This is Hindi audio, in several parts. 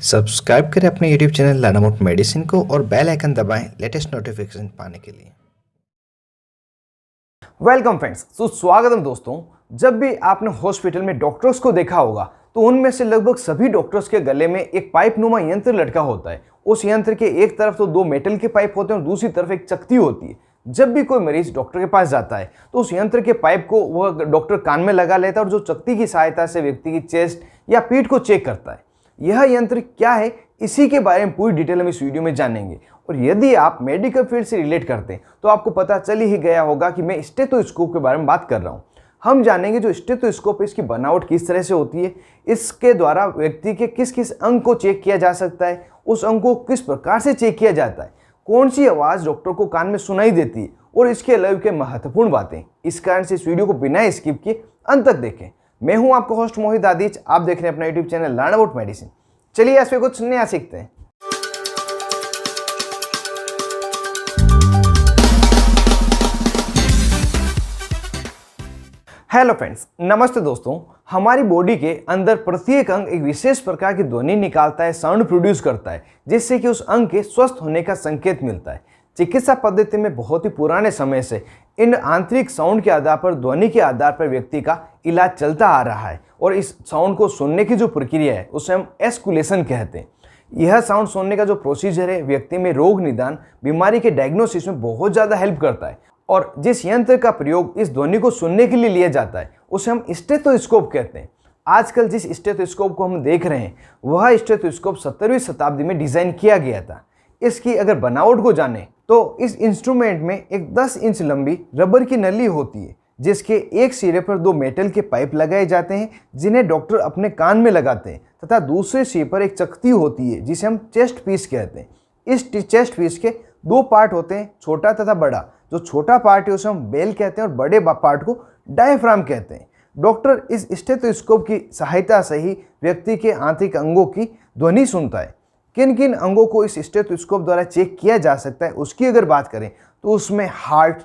सब्सक्राइब करें अपने YouTube channel learn about medicine को और बेल आइकन दबाएं लेटेस्ट नोटिफिकेशन पाने के लिए। वेलकम फ्रेंड्स, स्वागतम दोस्तों। जब भी आपने हॉस्पिटल में डॉक्टर्स को देखा होगा तो उनमें से लगभग सभी डॉक्टर्स के गले में एक पाइप नुमा यंत्र लटका होता है। उस यंत्र के एक तरफ तो दो मेटल के पाइप होते हैं और दूसरी तरफ एक चकती होती है। जब भी कोई मरीज डॉक्टर के पास जाता है तो उस यंत्र के पाइप को वह डॉक्टर कान में लगा लेता है और जो चकती की सहायता से व्यक्ति की चेस्ट या पीठ को चेक करता है। यह यंत्र क्या है, इसी के बारे में पूरी डिटेल हम इस वीडियो में जानेंगे। और यदि आप मेडिकल फील्ड से रिलेट करते हैं तो आपको पता चल ही गया होगा कि मैं स्टेथोस्कोप के बारे में बात कर रहा हूँ। हम जानेंगे जो स्टेथोस्कोप है इसकी बनावट किस तरह से होती है, इसके द्वारा व्यक्ति के किस किस अंग को चेक किया जा सकता है, उस अंग को किस प्रकार से चेक किया जाता है, कौन सी आवाज़ डॉक्टर को कान में सुनाई देती है और इसके अलावा के महत्वपूर्ण बातें। इस कारण से इस वीडियो को बिना स्किप किए अंत तक देखें। मैं हूं आपका होस्ट मोहित आदिच, आप देख रहे हैं अपना YouTube channel learn about medicine. चलिए इस पे कुछ नया सीखते हैं। हेलो फ्रेंड्स, नमस्ते दोस्तों। हमारी बॉडी के अंदर प्रत्येक अंग एक विशेष प्रकार की ध्वनि निकालता है, साउंड प्रोड्यूस करता है, जिससे कि उस अंग के स्वस्थ होने का संकेत मिलता है। चिकित्सा पद्धति में बहुत ही पुराने समय से इन आंतरिक साउंड के आधार पर, ध्वनि के आधार पर व्यक्ति का इलाज चलता आ रहा है। और इस साउंड को सुनने की जो प्रक्रिया है उसे हम एस्कुलेशन कहते हैं। यह साउंड सुनने का जो प्रोसीजर है व्यक्ति में रोग निदान, बीमारी के डायग्नोसिस में बहुत ज़्यादा हेल्प करता है। और जिस यंत्र का प्रयोग इस ध्वनि को सुनने के लिए लिया जाता है उसे हम स्टेथोस्कोप कहते हैं। आजकल जिस स्टेथोस्कोप को हम देख रहे हैं वह स्टेथोस्कोप 17वीं शताब्दी में डिज़ाइन किया गया था। इसकी अगर बनावट को जाने तो इस इंस्ट्रूमेंट में एक 10 इंच लंबी रबर की नली होती है, जिसके एक सिरे पर दो मेटल के पाइप लगाए जाते हैं जिन्हें डॉक्टर अपने कान में लगाते हैं, तथा दूसरे सिरे पर एक चकती होती है जिसे हम चेस्ट पीस कहते हैं। इस चेस्ट पीस के दो पार्ट होते हैं, छोटा तथा बड़ा। जो छोटा पार्ट है उसे हम बेल कहते हैं और बड़े पार्ट को डायफ्राम कहते हैं। डॉक्टर इस स्टेथोस्कोप की सहायता से ही व्यक्ति के आंतरिक अंगों की ध्वनि सुनता है। किन किन अंगों को इस स्टेथोस्कोप द्वारा चेक किया जा सकता है उसकी अगर बात करें तो उसमें हार्ट,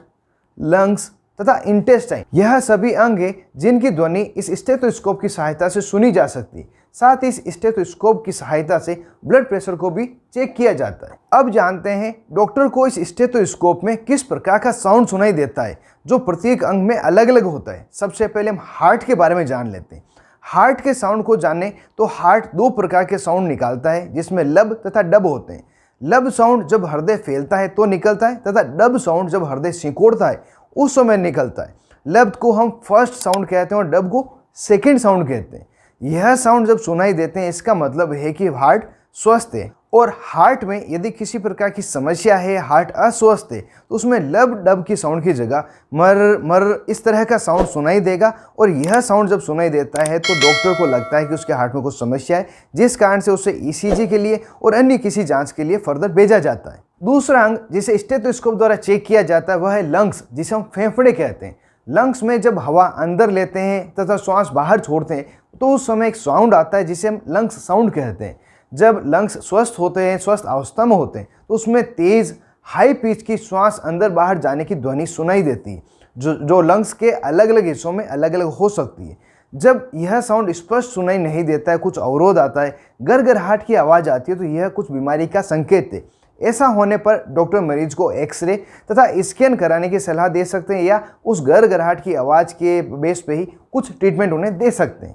लंग्स तथा इंटेस्टाइन, यह सभी अंग हैं जिनकी ध्वनि इस स्टेथोस्कोप की सहायता से सुनी जा सकती है। साथ ही इस स्टेथोस्कोप की सहायता से ब्लड प्रेशर को भी चेक किया जाता है। अब जानते हैं डॉक्टर को इस स्टेथोस्कोप में किस प्रकार का साउंड सुनाई देता है, जो प्रत्येक अंग में अलग अलग होता है। सबसे पहले हम हार्ट के बारे में जान लेते हैं। हार्ट के साउंड को जाने तो हार्ट दो प्रकार के साउंड निकालता है, जिसमें लब तथा डब होते हैं। लब साउंड जब हृदय फैलता है तो निकलता है, तथा डब साउंड जब हृदय सिकोड़ता है उस समय निकलता है। लब को हम फर्स्ट साउंड कहते हैं और डब को सेकंड साउंड कहते हैं। यह साउंड जब सुनाई देते हैं इसका मतलब है कि हार्ट स्वस्थ है। और हार्ट में यदि किसी प्रकार की समस्या है, हार्ट अस्वस्थ है, तो उसमें लब डब की साउंड की जगह मर मर इस तरह का साउंड सुनाई देगा। और यह साउंड जब सुनाई देता है तो डॉक्टर को लगता है कि उसके हार्ट में कुछ समस्या है, जिस कारण से उसे ईसीजी के लिए और अन्य किसी जांच के लिए फर्दर भेजा जाता है। दूसरा अंग जिसे स्टेथोस्कोप द्वारा चेक किया जाता है वह है लंग्स, जिसे हम फेफड़े कहते हैं। लंग्स में जब हवा अंदर लेते हैं तथा श्वास बाहर छोड़ते हैं तो उस समय एक साउंड आता है जिसे हम लंग्स साउंड कहते हैं। जब लंग्स स्वस्थ होते हैं, स्वस्थ अवस्था में होते हैं, तो उसमें तेज हाई पिच की श्वास अंदर बाहर जाने की ध्वनि सुनाई देती है, जो लंग्स के अलग अलग हिस्सों में अलग अलग हो सकती है। जब यह साउंड स्पष्ट सुनाई नहीं देता है, कुछ अवरोध आता है, गड़गड़ाहट की आवाज़ आती है, तो यह कुछ बीमारी का संकेत है। ऐसा होने पर डॉक्टर मरीज को एक्सरे तथा स्कैन कराने की सलाह दे सकते हैं या उस गड़गड़ाहट की आवाज़ के बेस पे ही कुछ ट्रीटमेंट उन्हें दे सकते हैं।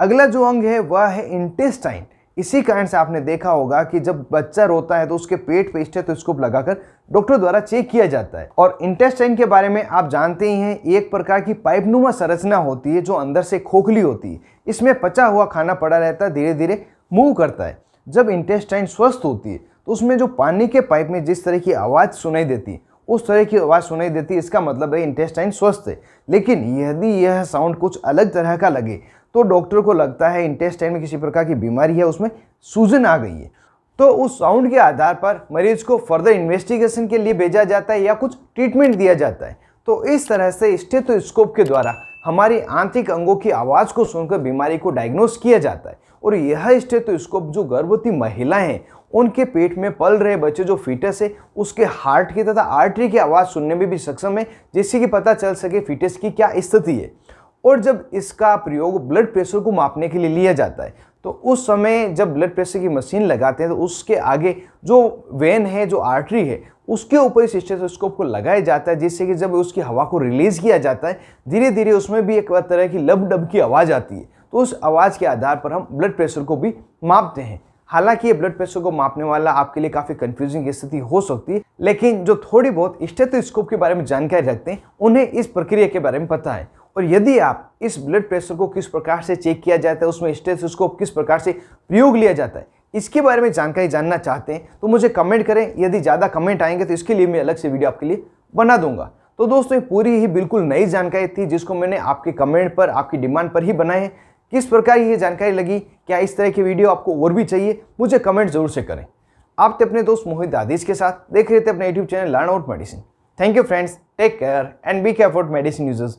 अगला जो अंग है वह है इंटेस्टाइन। इसी कारण से आपने देखा होगा कि जब बच्चा रोता है तो उसके पेट पे स्टेथोस्कोप लगाकर डॉक्टर द्वारा चेक किया जाता है। और इंटेस्टाइन के बारे में आप जानते ही हैं, एक प्रकार की पाइपनुमा संरचना होती है जो अंदर से खोखली होती है। इसमें पचा हुआ खाना पड़ा रहता है, धीरे धीरे मूव करता है। जब इंटेस्टाइन स्वस्थ होती है तो उसमें जो पानी के पाइप में जिस तरह की आवाज़ सुनाई देती है उस तरह की आवाज़ सुनाई देती है। इसका मतलब है इंटेस्टाइन स्वस्थ है। लेकिन यदि यह साउंड कुछ अलग तरह का लगे तो डॉक्टर को लगता है इंटेस्टाइन में किसी प्रकार की बीमारी है, उसमें सूजन आ गई है। तो उस साउंड के आधार पर मरीज को फर्दर इन्वेस्टिगेशन के लिए भेजा जाता है या कुछ ट्रीटमेंट दिया जाता है। तो इस तरह से स्टेथोस्कोप के द्वारा हमारी आंतरिक अंगों की आवाज़ को सुनकर बीमारी को डायग्नोस किया जाता है। और यह स्टेथोस्कोप जो गर्भवती महिलाएं हैं उनके पेट में पल रहे बच्चे जो फीटस है उसके हार्ट की तथा आर्टरी की आवाज़ सुनने में भी सक्षम है, जिससे कि पता चल सके फीटस की क्या स्थिति है। और जब इसका प्रयोग ब्लड प्रेशर को मापने के लिए लिया जाता है तो उस समय जब ब्लड प्रेशर की मशीन लगाते हैं तो उसके आगे जो वेन है, जो आर्टरी है, उसके ऊपर इस स्टेथोस्कोप को लगाया जाता है, जिससे कि जब उसकी हवा को रिलीज किया जाता है धीरे धीरे उसमें भी एक तरह की लब डब की आवाज़ आती है। तो उस आवाज़ के आधार पर हम ब्लड प्रेशर को भी मापते हैं। हालांकि ये ब्लड प्रेशर को मापने वाला आपके लिए काफ़ी कंफ्यूजिंग स्थिति हो सकती है, लेकिन जो थोड़ी बहुत स्टेथोस्कोप के बारे में जानकारी रखते हैं उन्हें इस प्रक्रिया के बारे में पता है। और यदि आप इस ब्लड प्रेशर को किस प्रकार से चेक किया जाता है, उसमें स्टेथोस्कोप किस प्रकार से प्रयोग लिया जाता है, इसके बारे में जानकारी जानना चाहते हैं तो मुझे कमेंट करें। यदि ज़्यादा कमेंट आएंगे तो इसके लिए मैं अलग से वीडियो आपके लिए बना दूंगा। तो दोस्तों ये पूरी ही बिल्कुल नई जानकारी थी जिसको मैंने आपके कमेंट पर, आपकी डिमांड पर ही बनाए हैं। किस प्रकार ये जानकारी लगी, क्या इस तरह की वीडियो आपको और भी चाहिए, मुझे कमेंट जरूर से करें। आप थे अपने दोस्त मोहित आदिश के साथ, देख रहे थे अपने YouTube channel learn about medicine. Thank you friends, take care and be careful medicine users.